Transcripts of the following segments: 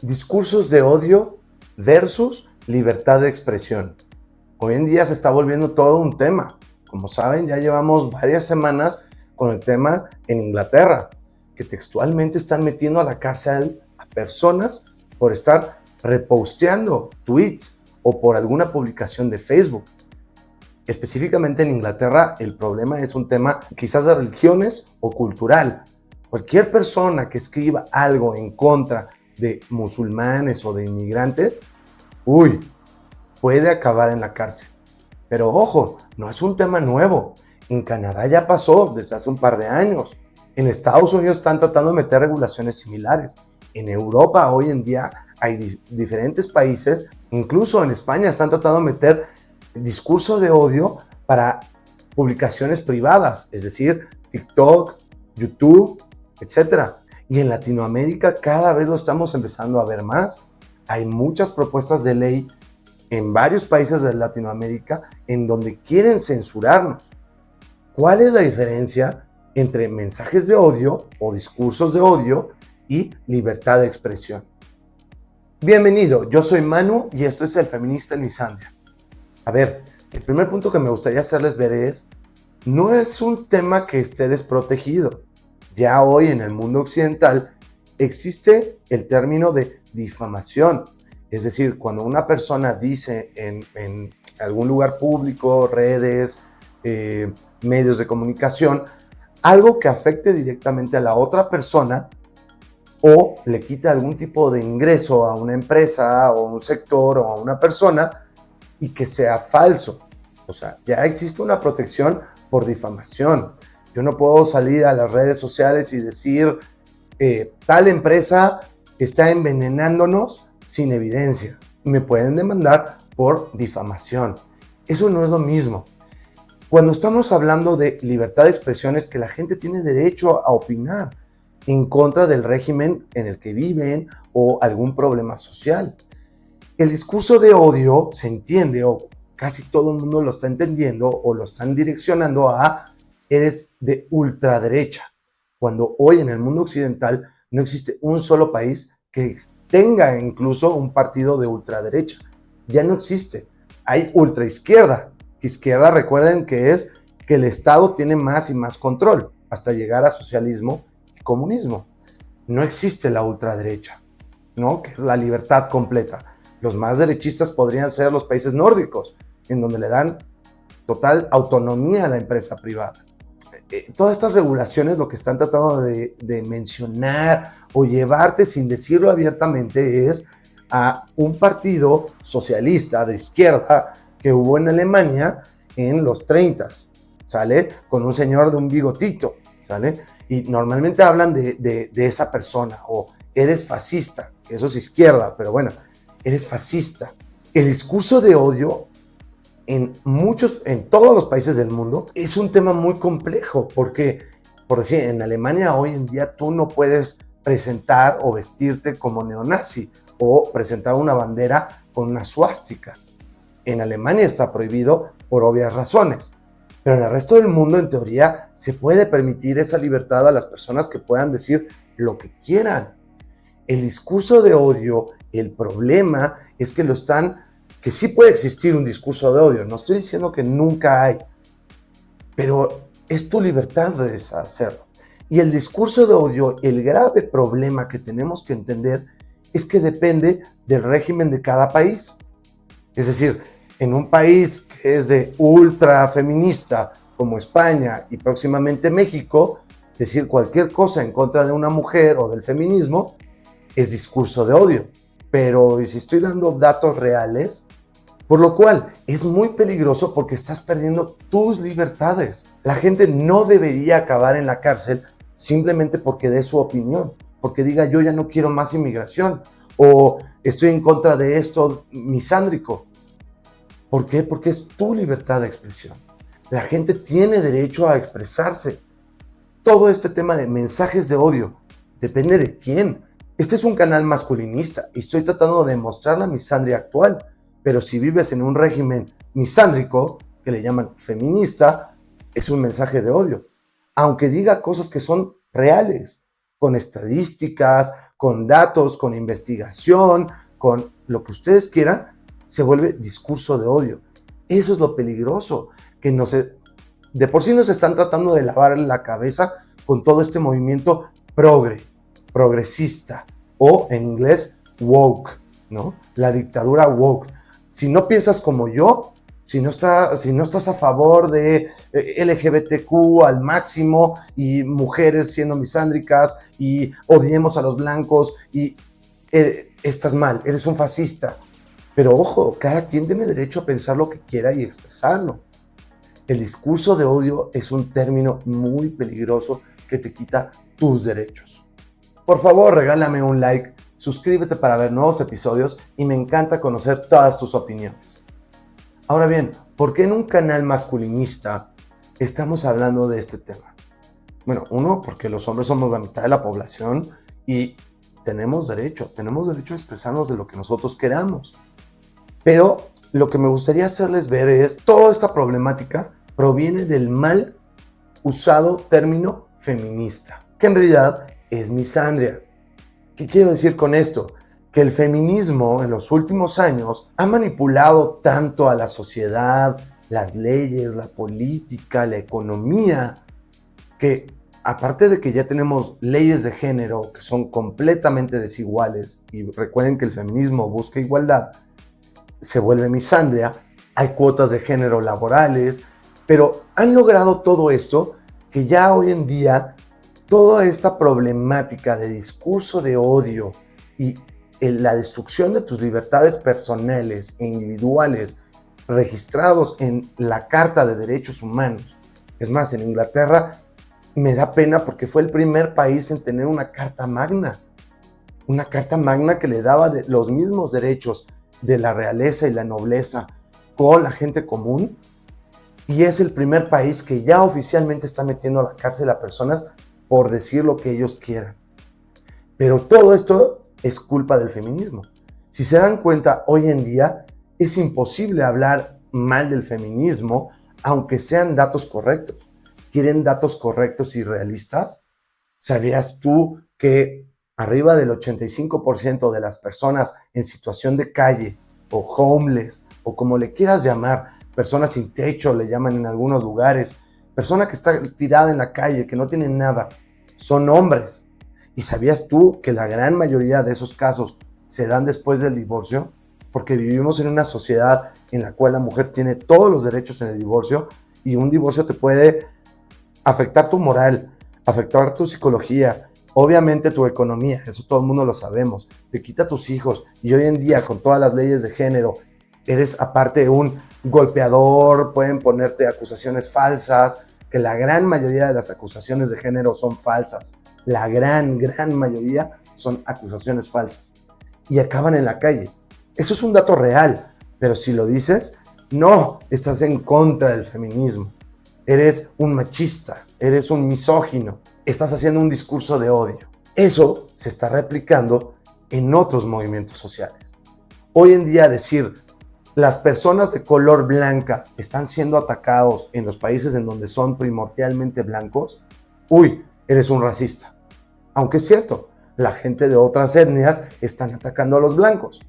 Discursos de odio versus libertad de expresión. Hoy en día se está volviendo todo un tema. Como saben, ya llevamos varias semanas con el tema en Inglaterra, que textualmente están metiendo a la cárcel a personas por estar reposteando tweets o por alguna publicación de Facebook. Específicamente en Inglaterra, el problema es un tema quizás de religiones o cultural. Cualquier persona que escriba algo en contra de musulmanes o de inmigrantes, puede acabar en la cárcel. Pero ojo, no es un tema nuevo. En Canadá ya pasó desde hace un par de años. En Estados Unidos están tratando de meter regulaciones similares. En Europa hoy en día hay diferentes países, incluso en España están tratando de meter discurso de odio para publicaciones privadas, es decir, TikTok, YouTube, etc. Y en Latinoamérica cada vez lo estamos empezando a ver más. Hay muchas propuestas de ley en varios países de Latinoamérica en donde quieren censurarnos. ¿Cuál es la diferencia entre mensajes de odio o discursos de odio y libertad de expresión? Bienvenido, yo soy Manu y esto es El Feminista en Misandria. A ver, el primer punto que me gustaría hacerles ver es, no es un tema que esté desprotegido. Ya hoy en el mundo occidental existe el término de difamación. Es decir, cuando una persona dice en algún lugar público, redes, medios de comunicación, algo que afecte directamente a la otra persona o le quite algún tipo de ingreso a una empresa o a un sector o a una persona y que sea falso. O sea, ya existe una protección por difamación. Yo no puedo salir a las redes sociales y decir tal empresa está envenenándonos sin evidencia. Me pueden demandar por difamación. Eso no es lo mismo. Cuando estamos hablando de libertad de expresión es que la gente tiene derecho a opinar en contra del régimen en el que viven o algún problema social. El discurso de odio se entiende, o casi todo el mundo lo está entendiendo o lo están direccionando a eres de ultraderecha, cuando hoy en el mundo occidental no existe un solo país que tenga incluso un partido de ultraderecha. Ya no existe. Hay ultraizquierda. Izquierda, recuerden que es que el Estado tiene más y más control hasta llegar a socialismo y comunismo. No existe la ultraderecha, ¿no? Que es la libertad completa. Los más derechistas podrían ser los países nórdicos, en donde le dan total autonomía a la empresa privada. Todas estas regulaciones lo que están tratando de mencionar o llevarte sin decirlo abiertamente es a un partido socialista de izquierda que hubo en Alemania en los 30s, ¿sale? Con un señor de un bigotito, ¿sale? Y normalmente hablan de esa persona, o eres fascista, que eso es izquierda, pero bueno, eres fascista. El discurso de odio en todos los países del mundo es un tema muy complejo, porque, por decir, en Alemania hoy en día tú no puedes presentar o vestirte como neonazi o presentar una bandera con una suástica. En Alemania está prohibido por obvias razones, pero en el resto del mundo, en teoría, se puede permitir esa libertad a las personas que puedan decir lo que quieran. El discurso de odio, el problema es que sí puede existir un discurso de odio, no estoy diciendo que nunca hay, pero es tu libertad de hacerlo. Y el discurso de odio, el grave problema que tenemos que entender es que depende del régimen de cada país. Es decir, en un país que es de ultra feminista como España y próximamente México, decir cualquier cosa en contra de una mujer o del feminismo es discurso de odio. Pero si estoy dando datos reales, por lo cual es muy peligroso porque estás perdiendo tus libertades. La gente no debería acabar en la cárcel simplemente porque dé su opinión, porque diga yo ya no quiero más inmigración o estoy en contra de esto misándrico. ¿Por qué? Porque es tu libertad de expresión. La gente tiene derecho a expresarse. Todo este tema de mensajes de odio depende de quién. Este es un canal masculinista y estoy tratando de demostrar la misandria actual. Pero si vives en un régimen misándrico, que le llaman feminista, es un mensaje de odio. Aunque diga cosas que son reales. con estadísticas, con datos, con investigación, con lo que ustedes quieran, se vuelve discurso de odio. Eso es lo peligroso, que de por sí nos están tratando de lavar la cabeza con todo este movimiento progresista, o en inglés woke, ¿no? La dictadura woke. Si no piensas como yo, si no estás a favor de LGBTQ al máximo y mujeres siendo misándricas y odiemos a los blancos y estás mal, eres un fascista. Pero ojo, cada quien tiene derecho a pensar lo que quiera y expresarlo. El discurso de odio es un término muy peligroso que te quita tus derechos. Por favor, regálame un like, suscríbete para ver nuevos episodios y me encanta conocer todas tus opiniones. Ahora bien, ¿por qué en un canal masculinista estamos hablando de este tema? Bueno, uno, porque los hombres somos la mitad de la población y tenemos derecho a expresarnos de lo que nosotros queramos. Pero lo que me gustaría hacerles ver es, toda esta problemática proviene del mal usado término feminista, que en realidad es misandria. ¿Qué quiero decir con esto? Que el feminismo en los últimos años ha manipulado tanto a la sociedad, las leyes, la política, la economía, que aparte de que ya tenemos leyes de género que son completamente desiguales, y recuerden que el feminismo busca igualdad, se vuelve misandria, hay cuotas de género laborales, pero han logrado todo esto que ya hoy en día toda esta problemática de discurso de odio y la destrucción de tus libertades personales e individuales registrados en la Carta de Derechos Humanos. Es más, en Inglaterra me da pena porque fue el primer país en tener una carta magna que le daba los mismos derechos de la realeza y la nobleza con la gente común, y es el primer país que ya oficialmente está metiendo a la cárcel a personas por decir lo que ellos quieran. Pero todo esto es culpa del feminismo. Si se dan cuenta, hoy en día es imposible hablar mal del feminismo, aunque sean datos correctos. ¿Quieren datos correctos y realistas? ¿Sabías tú que arriba del 85% de las personas en situación de calle o homeless, o como le quieras llamar, personas sin techo le llaman en algunos lugares, persona que está tirada en la calle, que no tiene nada, son hombres? ¿Y sabías tú que la gran mayoría de esos casos se dan después del divorcio? Porque vivimos en una sociedad en la cual la mujer tiene todos los derechos en el divorcio, y un divorcio te puede afectar tu moral, afectar tu psicología, obviamente tu economía, eso todo el mundo lo sabemos, te quita a tus hijos, y hoy en día con todas las leyes de género, eres aparte un golpeador, pueden ponerte acusaciones falsas, que la gran mayoría de las acusaciones de género son falsas, la gran mayoría son acusaciones falsas, y acaban en la calle. Eso es un dato real, pero si lo dices, no, estás en contra del feminismo. Eres un machista, eres un misógino, estás haciendo un discurso de odio. Eso se está replicando en otros movimientos sociales. Hoy en día decir, las personas de color blanca están siendo atacados en los países en donde son primordialmente blancos, eres un racista. Aunque es cierto, la gente de otras etnias están atacando a los blancos,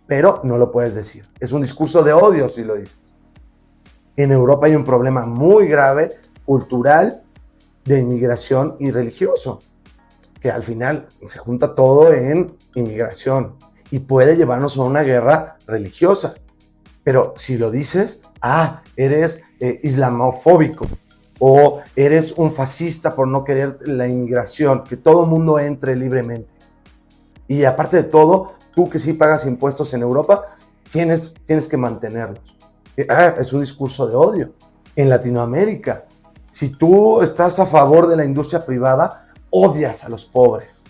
pero no lo puedes decir. Es un discurso de odio si lo dices. En Europa hay un problema muy grave, cultural, de inmigración y religioso, que al final se junta todo en inmigración y puede llevarnos a una guerra religiosa. Pero si lo dices, eres islamofóbico, o eres un fascista por no querer la inmigración, que todo el mundo entre libremente. Y aparte de todo, tú que sí pagas impuestos en Europa, tienes que mantenerlos. Es un discurso de odio. En Latinoamérica, si tú estás a favor de la industria privada, odias a los pobres.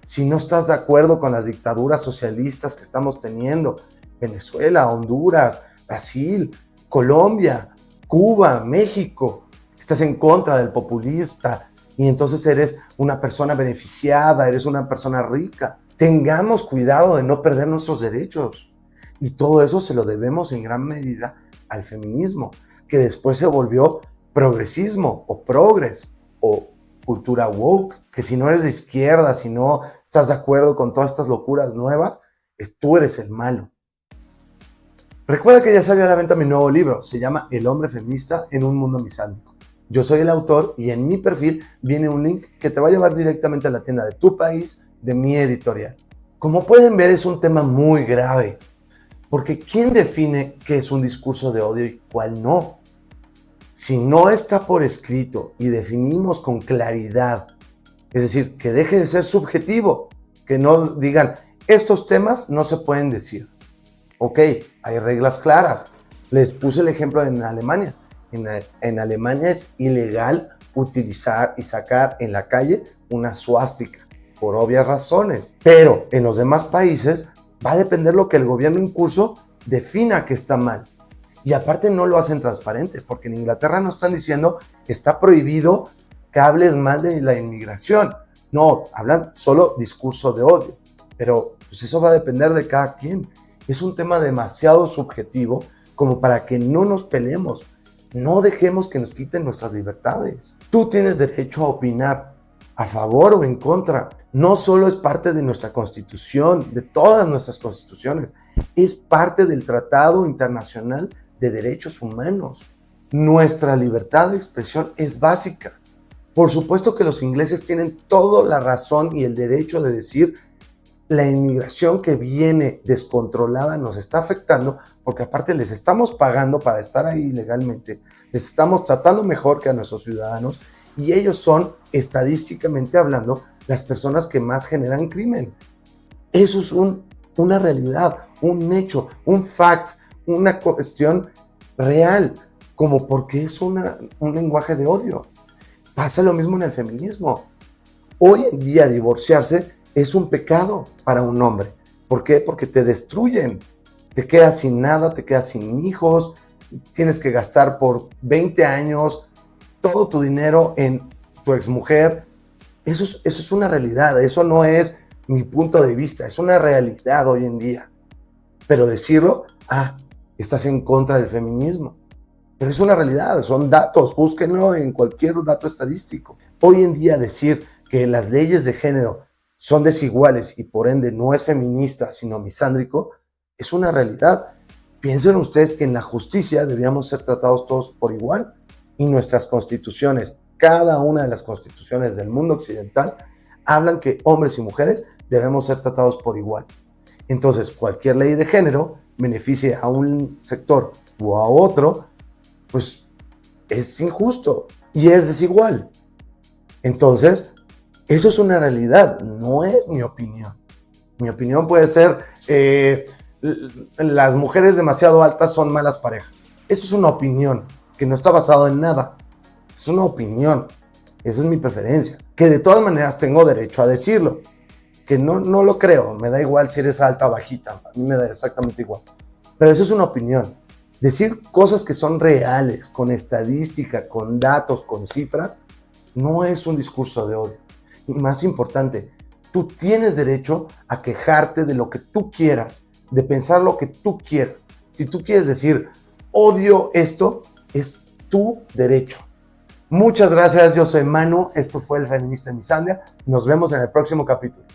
Si no estás de acuerdo con las dictaduras socialistas que estamos teniendo, Venezuela, Honduras, Brasil, Colombia, Cuba, México, estás en contra del populista y entonces eres una persona beneficiada, eres una persona rica. Tengamos cuidado de no perder nuestros derechos. Y todo eso se lo debemos en gran medida al feminismo, que después se volvió progresismo o progres o cultura woke. que si no eres de izquierda, si no estás de acuerdo con todas estas locuras nuevas, tú eres el malo. Recuerda que ya salió a la venta mi nuevo libro, se llama El hombre feminista en un mundo misántropo. Yo soy el autor y en mi perfil viene un link que te va a llevar directamente a la tienda de tu país, de mi editorial. Como pueden ver, es un tema muy grave, porque ¿quién define qué es un discurso de odio y cuál no? Si no está por escrito y definimos con claridad, es decir, que deje de ser subjetivo, que no digan, estos temas no se pueden decir. Ok, hay reglas claras. Les puse el ejemplo en Alemania. En Alemania es ilegal utilizar y sacar en la calle una suástica, por obvias razones. Pero en los demás países va a depender lo que el gobierno en curso defina que está mal. Y aparte no lo hacen transparente, porque en Inglaterra no están diciendo que está prohibido que hables mal de la inmigración. No, hablan solo discurso de odio. Pero pues eso va a depender de cada quien. Es un tema demasiado subjetivo como para que no nos peleemos. No dejemos que nos quiten nuestras libertades. Tú tienes derecho a opinar a favor o en contra. No solo es parte de nuestra Constitución, de todas nuestras constituciones, es parte del Tratado Internacional de Derechos Humanos. Nuestra libertad de expresión es básica. Por supuesto que los ingleses tienen toda la razón y el derecho de decir la inmigración que viene descontrolada nos está afectando porque aparte les estamos pagando para estar ahí ilegalmente, les estamos tratando mejor que a nuestros ciudadanos y ellos son, estadísticamente hablando, las personas que más generan crimen. Eso es una realidad, un hecho, un fact, una cuestión real, como porque es un lenguaje de odio. Pasa lo mismo en el feminismo. Hoy en día divorciarse es un pecado para un hombre. ¿Por qué? Porque te destruyen. Te quedas sin nada, te quedas sin hijos, tienes que gastar por 20 años todo tu dinero en tu exmujer. Eso es una realidad, eso no es mi punto de vista, es una realidad hoy en día. Pero decirlo, estás en contra del feminismo. Pero es una realidad, son datos, búsquenlo en cualquier dato estadístico. Hoy en día decir que las leyes de género son desiguales y por ende no es feminista, sino misándrico, es una realidad. Piensen ustedes que en la justicia deberíamos ser tratados todos por igual y nuestras constituciones, cada una de las constituciones del mundo occidental, hablan que hombres y mujeres debemos ser tratados por igual. Entonces, cualquier ley de género beneficie a un sector o a otro, pues es injusto y es desigual. Entonces, eso es una realidad, no es mi opinión. Mi opinión puede ser, las mujeres demasiado altas son malas parejas. Eso es una opinión que no está basado en nada. Es una opinión, esa es mi preferencia. Que de todas maneras tengo derecho a decirlo. Que no lo creo, me da igual si eres alta o bajita, a mí me da exactamente igual. Pero eso es una opinión. Decir cosas que son reales, con estadística, con datos, con cifras, no es un discurso de odio. Y más importante, tú tienes derecho a quejarte de lo que tú quieras, de pensar lo que tú quieras. Si tú quieres decir, odio esto, es tu derecho. Muchas gracias, yo soy Manu, esto fue El Feminista en Misandria, nos vemos en el próximo capítulo.